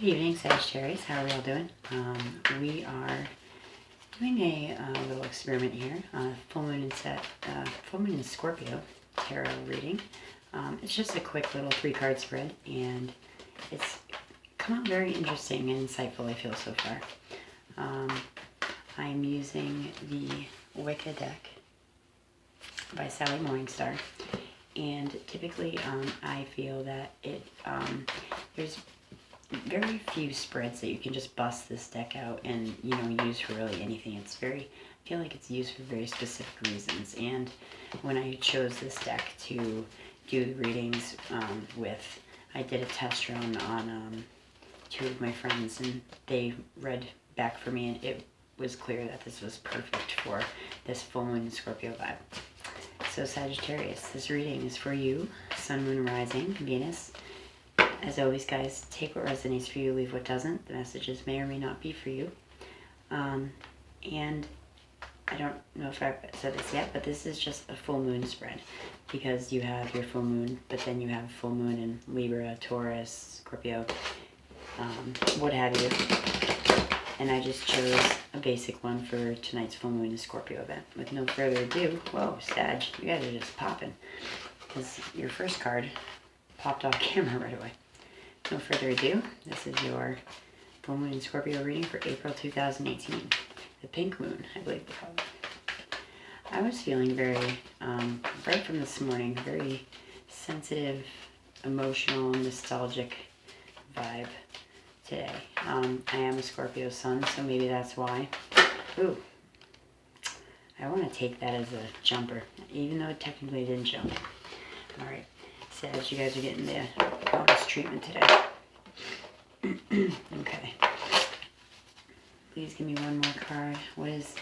Good evening, Sagittarius. How are we all doing? We are doing a little experiment here. Full moon in Scorpio tarot reading. It's just a quick little 3-card spread, and it's come out very interesting and insightful, I feel, so far. I'm using the Wicca deck by Sally Morningstar, and typically I feel that there's very few spreads that you can just bust this deck out and use for really anything. I feel like it's used for very specific reasons. And when I chose this deck to do the readings with, I did a test run on 2 of my friends, and they read back for me, and it was clear that this was perfect for this full moon Scorpio vibe. So Sagittarius, this reading is for you, Sun, Moon, Rising, Venus. As always, guys, take what resonates for you, leave what doesn't. The messages may or may not be for you. And I don't know if I've said this yet, but this is just a full moon spread, because you have your full moon, but then you have full moon in Libra, Taurus, Scorpio, what have you. And I just chose a basic one for tonight's full moon in Scorpio event. With no further ado, whoa, Sag, you guys are just popping, because your first card popped off camera right away. No further ado, this is your full moon in Scorpio reading for April 2018. The pink moon, I believe they call it. I was feeling very, right from this morning, very sensitive, emotional, nostalgic vibe today. I am a Scorpio sun, so maybe that's why. Ooh, I want to take that as a jumper, even though it technically didn't jump. All right. Sag, you guys are getting the bonus treatment today. Okay. Please give me one more card. What is...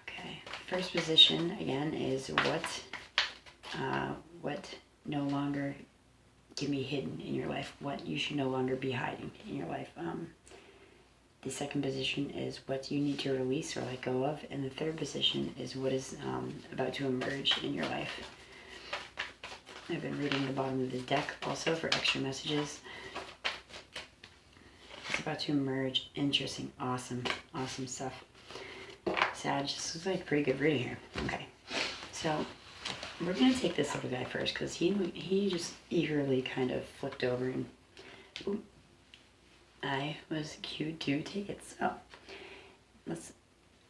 Okay. First position, again, is what no longer can be hidden in your life. What you should no longer be hiding in your life. The second position is what you need to release or let go of. And the third position is what is about to emerge in your life. I've been reading the bottom of the deck also for extra messages. It's about to emerge. Interesting. Awesome. Awesome stuff. Sag, this was like a pretty good reading here. Okay. So we're going to take this little guy first, because he just eagerly kind of flipped over, and ooh, I was cued to take it. So this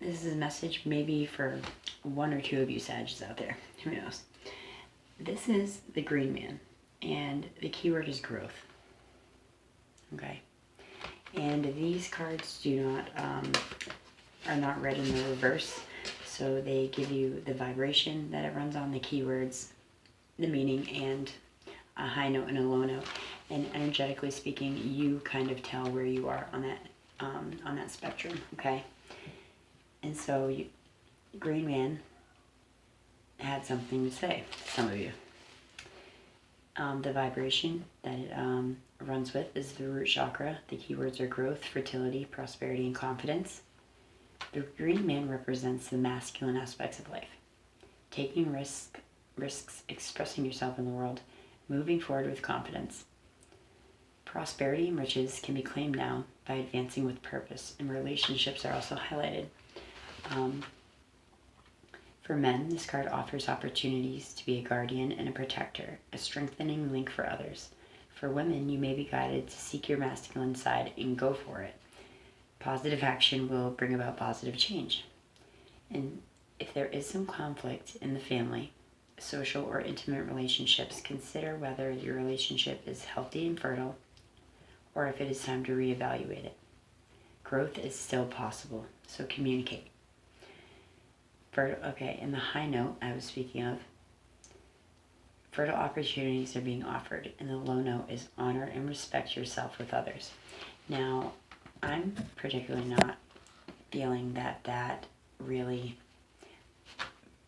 is a message maybe for 1 or 2 of you Sages out there. Who knows? This is the Green Man, and the keyword is growth. Okay, and these cards are not read in the reverse, so they give you the vibration that it runs on, the keywords, the meaning, and a high note and a low note. And energetically speaking, you kind of tell where you are on that spectrum. Okay, and so Green Man had something to say, some of you. The vibration that it runs with is the root chakra. The keywords are growth, fertility, prosperity, and confidence. The Green Man represents the masculine aspects of life. Taking risks, expressing yourself in the world, moving forward with confidence. Prosperity and riches can be claimed now by advancing with purpose, and relationships are also highlighted. For men, this card offers opportunities to be a guardian and a protector, a strengthening link for others. For women, you may be guided to seek your masculine side and go for it. Positive action will bring about positive change. And if there is some conflict in the family, social or intimate relationships, consider whether your relationship is healthy and fertile, or if it is time to reevaluate it. Growth is still possible, so communicate. Okay, in the high note I was speaking of, fertile opportunities are being offered, and the low note is honor and respect yourself with others. Now, I'm particularly not feeling that really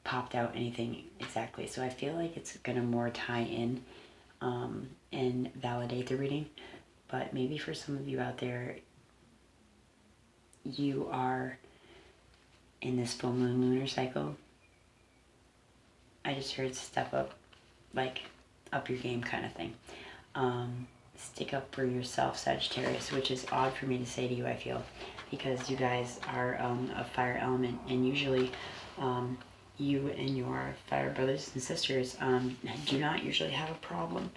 popped out anything exactly, so I feel like it's going to more tie in and validate the reading. But maybe for some of you out there, you are in this full moon lunar cycle. I just heard step up, like up your game kind of thing. stick up for yourself, Sagittarius, which is odd for me to say to you, I feel, because you guys are a fire element, and usually you and your fire brothers and sisters do not usually have a problem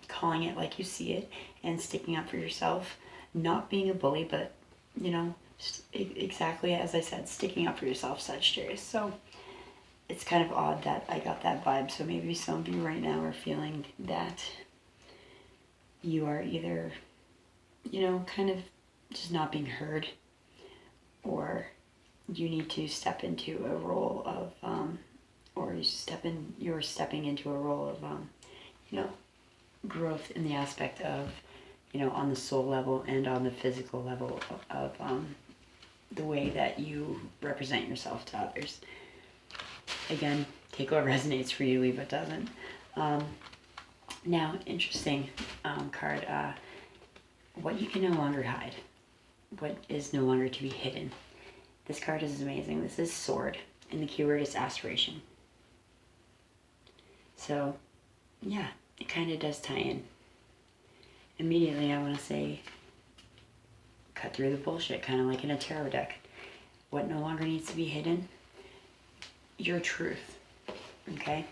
calling it like you see it and sticking up for yourself, not being a bully, but, you know, exactly as I said, sticking up for yourself, Sagittarius. So it's kind of odd that I got that vibe. So maybe some of you right now are feeling that you are either, you know, kind of just not being heard, or you need to step into a role of, or you're stepping into a role of, you know, growth in the aspect of, you know, on the soul level and on the physical level of the way that you represent yourself to others. Again, take what resonates for you, leave what doesn't. Now, interesting card, what you can no longer hide, what is no longer to be hidden. This card is amazing. This is Sword, and the keyword is aspiration. So, yeah, it kind of does tie in. Immediately, I want to say, cut through the bullshit, kind of like in a tarot deck. What no longer needs to be hidden? Your truth, okay?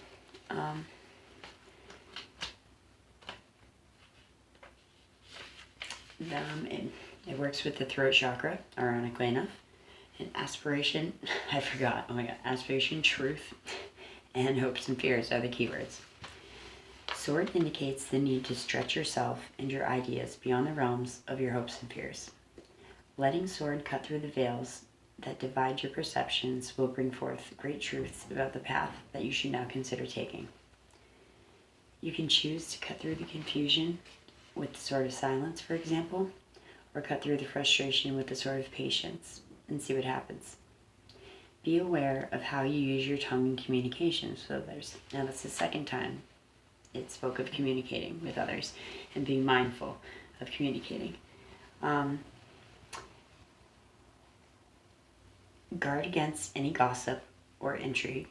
It works with the throat chakra, ironically enough. And aspiration, I forgot, oh my god, aspiration, truth, and hopes and fears are the keywords. Sword indicates the need to stretch yourself and your ideas beyond the realms of your hopes and fears. Letting Sword cut through the veils that divide your perceptions will bring forth great truths about the path that you should now consider taking. You can choose to cut through the confusion with the Sword of Silence, for example, or cut through the frustration with the Sword of Patience and see what happens. Be aware of how you use your tongue in communications with others. Now, that's the second time it spoke of communicating with others and being mindful of communicating. Guard against any gossip or intrigue.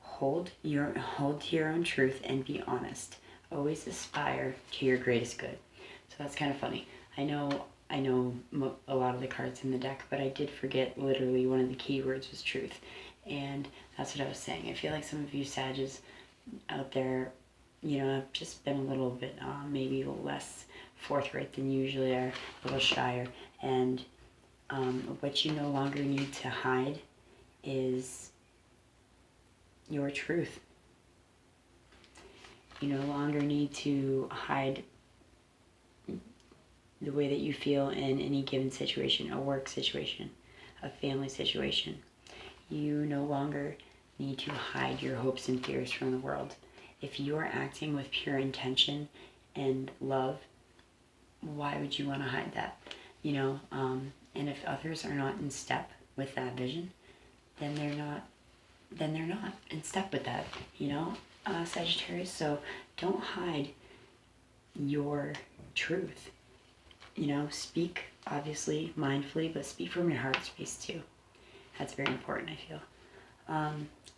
Hold to your own truth and be honest. Always aspire to your greatest good. So that's kind of funny. I know a lot of the cards in the deck, but I did forget literally one of the keywords was truth. And that's what I was saying. I feel like some of you Sages out there, you know, have just been a little bit maybe less forthright than you usually are, a little shyer. And what you no longer need to hide is your truth. You no longer need to hide the way that you feel in any given situation, a work situation, a family situation. You no longer need to hide your hopes and fears from the world. If you are acting with pure intention and love, why would you want to hide that? You know, and if others are not in step with that vision, then they're not in step with that, you know, Sagittarius. So don't hide your truth. You know, speak obviously mindfully, but speak from your heart space too. That's very important, I feel.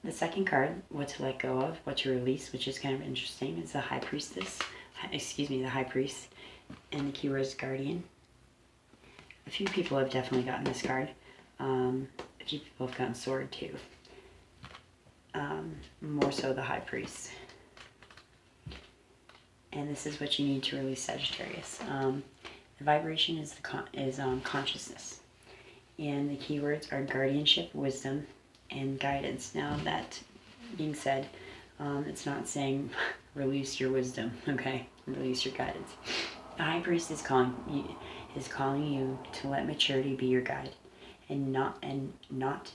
The second card, what to let go of, what to release, which is kind of interesting, is the High Priestess. The High Priest, and the keyword is Guardian. A few people have definitely gotten this card. A few people have gotten Sword too. More so the High Priest. And this is what you need to release, Sagittarius. The vibration is consciousness. And the keywords are guardianship, wisdom, and guidance. Now, that being said, it's not saying release your wisdom, okay? Release your guidance. The High Priest is calling you to let maturity be your guide, and not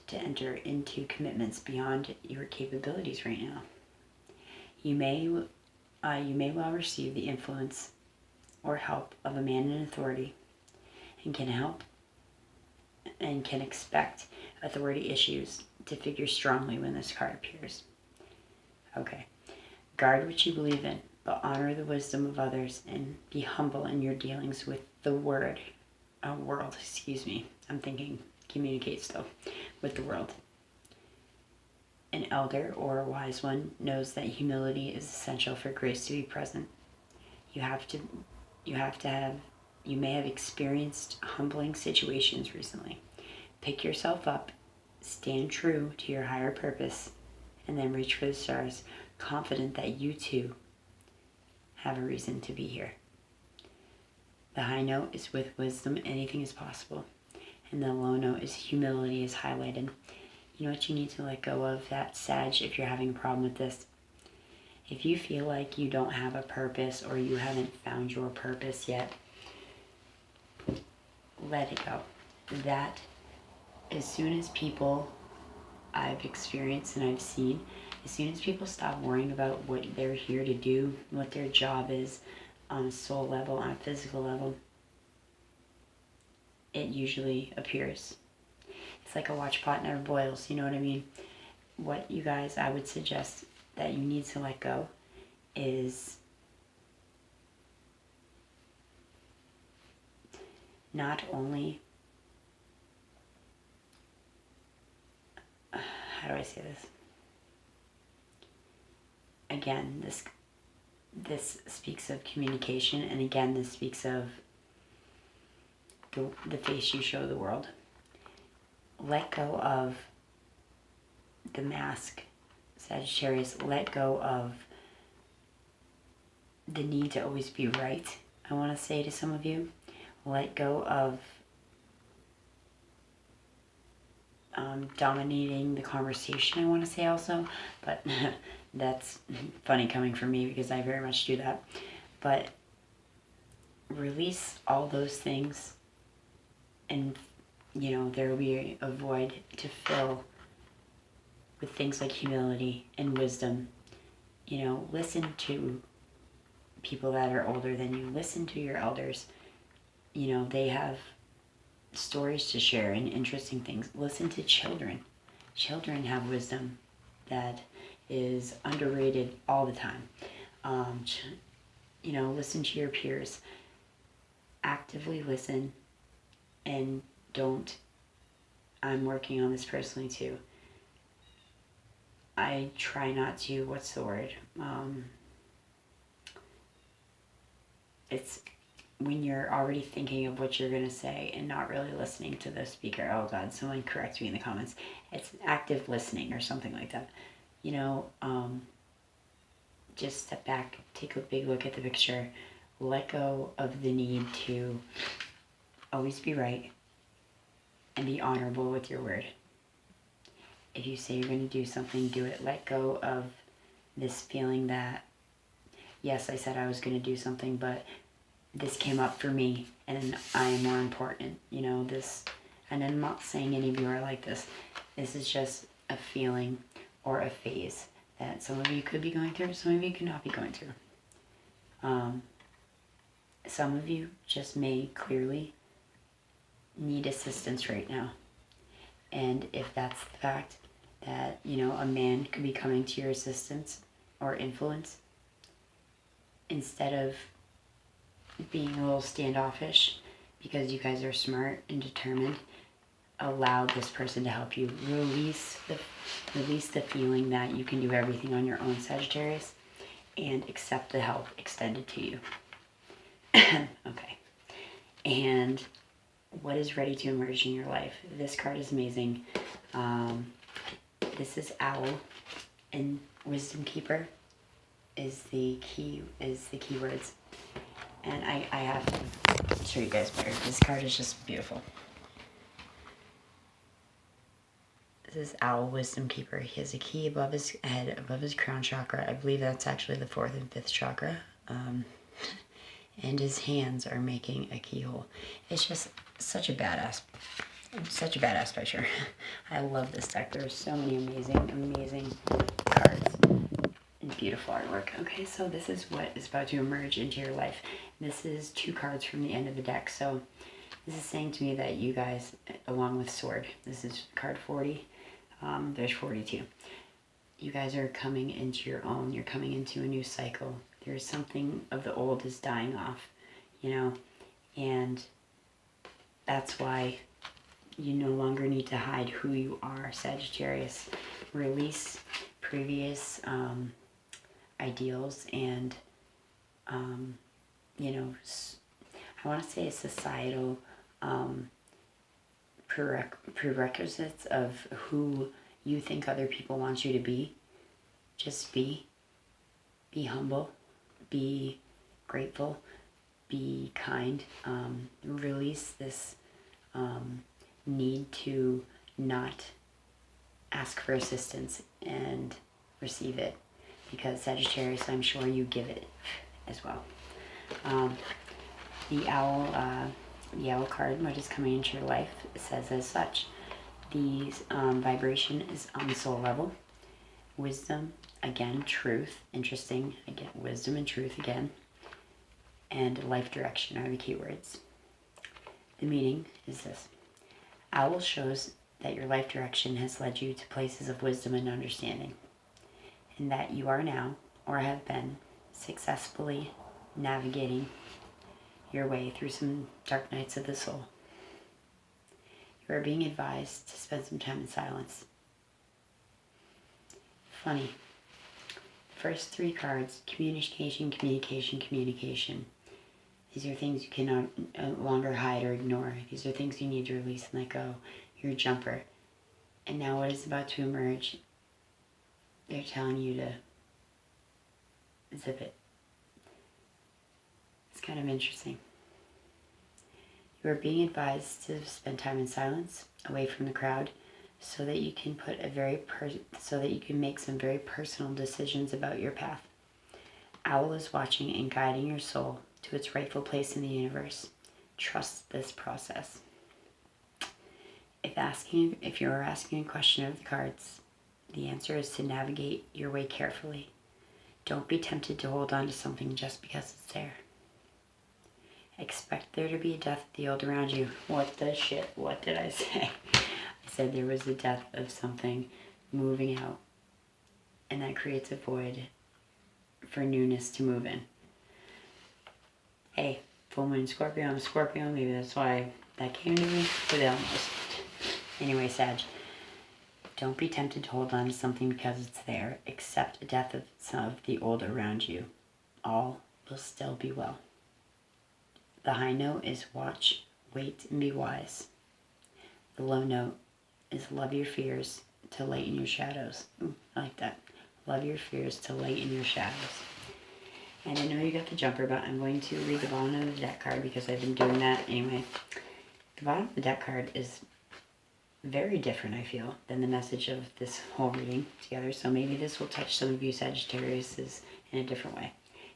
to enter into commitments beyond your capabilities right now. You may well receive the influence or help of a man in authority, and can expect authority issues to figure strongly when this card appears. Okay. Guard what you believe in, but honor the wisdom of others and be humble in your dealings with the world. I'm thinking communicate still with the world. An elder or a wise one knows that humility is essential for grace to be present. You have to you may have experienced humbling situations recently. Pick yourself up, stand true to your higher purpose, and then reach for the stars, confident that you too have a reason to be here. The high note is with wisdom, anything is possible. And the low note is humility is highlighted. You know what you need to let go of, that Sag, if you're having a problem with this. If you feel like you don't have a purpose or you haven't found your purpose yet, let it go. That, as soon as people I've experienced and I've seen, as soon as people stop worrying about what they're here to do, what their job is on a soul level, on a physical level, it usually appears. It's like a watch pot never boils, you know what I mean? What you guys, I would suggest that you need to let go is not only, how do I say this? Again, this speaks of communication, and again, this speaks of the face you show the world. Let go of the mask, Sagittarius. Let go of the need to always be right. I want to say to some of you, let go of dominating the conversation, I want to say also, but that's funny coming from me because I very much do that. But release all those things, and there will be a void to fill with things like humility and wisdom. Listen to people that are older than you. Listen to your elders. They have stories to share and interesting things. Listen to children. Children have wisdom that is underrated all the time. Listen to your peers. Actively listen, and don't. I'm working on this personally too. I try not to, what's the word? It's when you're already thinking of what you're going to say and not really listening to the speaker. Oh God, someone correct me in the comments. It's active listening or something like that. Just step back, take a big look at the picture, let go of the need to always be right, and be honorable with your word. If you say you're going to do something, do it. Let go of this feeling that, yes, I said I was going to do something, but this came up for me and I am more important. This, and I'm not saying any of you are like this. This is just a feeling or a phase that some of you could be going through, some of you could not be going through. Some of you just may clearly need assistance right now. And if that's the fact that, a man could be coming to your assistance or influence, instead of being a little standoffish because you guys are smart and determined, allow this person to help you. Release the feeling that you can do everything on your own, Sagittarius, and accept the help extended to you. Okay. And what is ready to emerge in your life? This card is amazing. This is Owl, and Wisdom Keeper is the keywords. And I have to show you guys better. This card is just beautiful. This is Owl, Wisdom Keeper. He has a key above his head, above his crown chakra. I believe that's actually the 4th and 5th chakra. And his hands are making a keyhole. It's just such a badass picture. I love this deck. There's so many amazing cards and beautiful artwork. Okay, so this is what is about to emerge into your life. This is 2 cards from the end of the deck. So this is saying to me that you guys, along with Sword, this is card 40. There's 42. You guys are coming into your own. You're coming into a new cycle. There's something of the old is dying off, and that's why you no longer need to hide who you are, Sagittarius. Release previous ideals and you know, I want to say societal prerequisites of who you think other people want you to be. Just be humble, be grateful, be kind. Release this need to not ask for assistance and receive it, because Sagittarius, I'm sure you give it as well. The owl card, what is coming into your life, says as such: the vibration is on the soul level. Wisdom, again, truth, interesting, again, wisdom and truth again, and life direction are the keywords. The meaning is this: owl shows that your life direction has led you to places of wisdom and understanding, and that you are now, or have been, successfully navigating your way through some dark nights of the soul. You are being advised to spend some time in silence. Funny. First three cards: communication, communication, communication. These are things you cannot longer hide or ignore. These are things you need to release and let go. You're a jumper. And now what is about to emerge, they're telling you to zip it. It's kind of interesting. You are being advised to spend time in silence, away from the crowd, so that you can make some very personal decisions about your path. Owl is watching and guiding your soul to its rightful place in the universe. Trust this process. If you're asking a question of the cards, the answer is to navigate your way carefully. Don't be tempted to hold on to something just because it's there. Expect there to be a death of the old around you. What the shit? What did I say? I said there was a death of something moving out, and that creates a void for newness to move in. Hey, full moon Scorpio, I'm a Scorpio, maybe that's why that came to me. Who the hell knows? Anyway, Sag, don't be tempted to hold on to something because it's there. Accept a death of some of the old around you. All will still be well. The high note is watch, wait, and be wise. The low note is love your fears to lighten your shadows. Ooh, I like that. Love your fears to lighten your shadows. And I know you got the jumper, but I'm going to read the bottom of the deck card because I've been doing that anyway. The bottom of the deck card is very different, I feel, than the message of this whole reading together. So maybe this will touch some of you Sagittarius in a different way.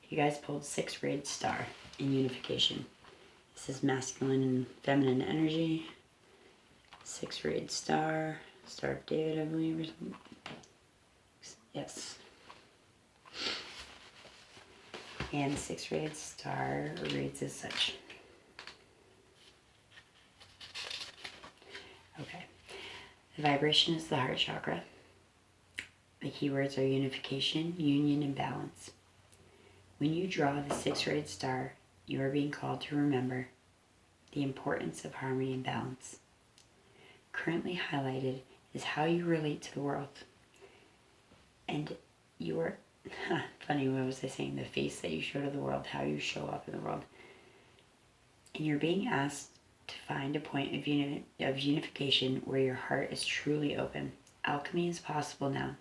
You guys pulled 6-rayed star in unification. This is masculine and feminine energy. 6-rayed star. Star of David, I believe, or something. Yes. And the 6-rayed star reads as such. Okay. The vibration is the heart chakra. The keywords are unification, union, and balance. When you draw the 6-rayed star, you are being called to remember the importance of harmony and balance. Currently highlighted is how you relate to the world. And your, funny, what was I saying? The face that you show to the world, how you show up in the world. And you're being asked to find a point of unification where your heart is truly open. Alchemy is possible now.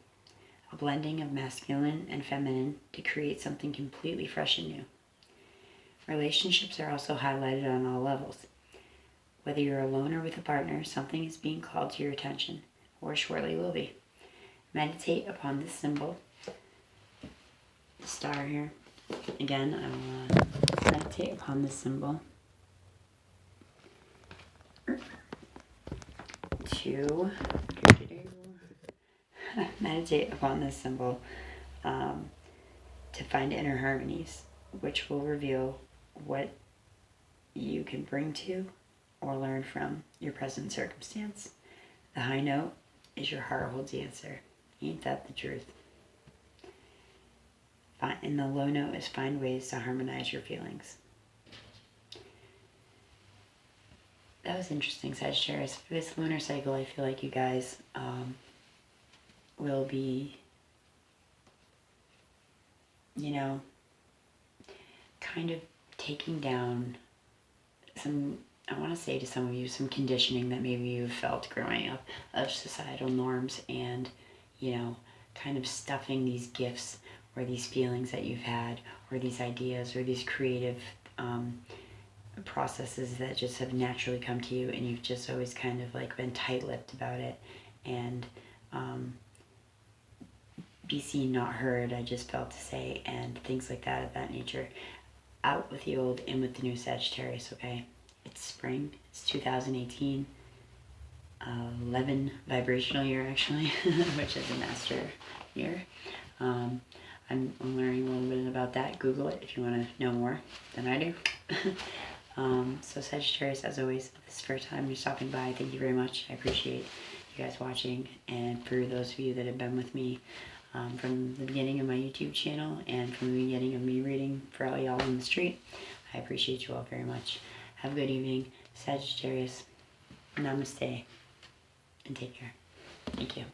A blending of masculine and feminine to create something completely fresh and new. Relationships are also highlighted on all levels. Whether you're alone or with a partner, something is being called to your attention, or shortly will be. Meditate upon this symbol, the star here. Again, I will meditate upon this symbol to meditate upon this symbol to find inner harmonies, which will reveal what you can bring to or learn from your present circumstance. The high note is your heart holds the answer. Ain't that the truth? And the low note is find ways to harmonize your feelings. That was interesting, Sagittarius. For this lunar cycle, I feel like you guys will be, kind of taking down some, I want to say to some of you, some conditioning that maybe you've felt growing up of societal norms, and, you know, kind of stuffing these gifts or these feelings that you've had, or these ideas, or these creative processes that just have naturally come to you, and you've just always kind of like been tight-lipped about it, and be seen, not heard, I just felt to say, and things like that of that nature. Out with the old, in with the new, Sagittarius, okay? It's spring, it's 2018, 11 vibrational year actually, which is a master year. I'm learning a little bit about that. Google it if you want to know more than I do. So Sagittarius, as always, if this is the first time you're stopping by, thank you very much. I appreciate you guys watching, and for those of you that have been with me from the beginning of my YouTube channel and from the beginning of me reading for all y'all in the street, I appreciate you all very much. Have a good evening, Sagittarius. Namaste, and take care. Thank you.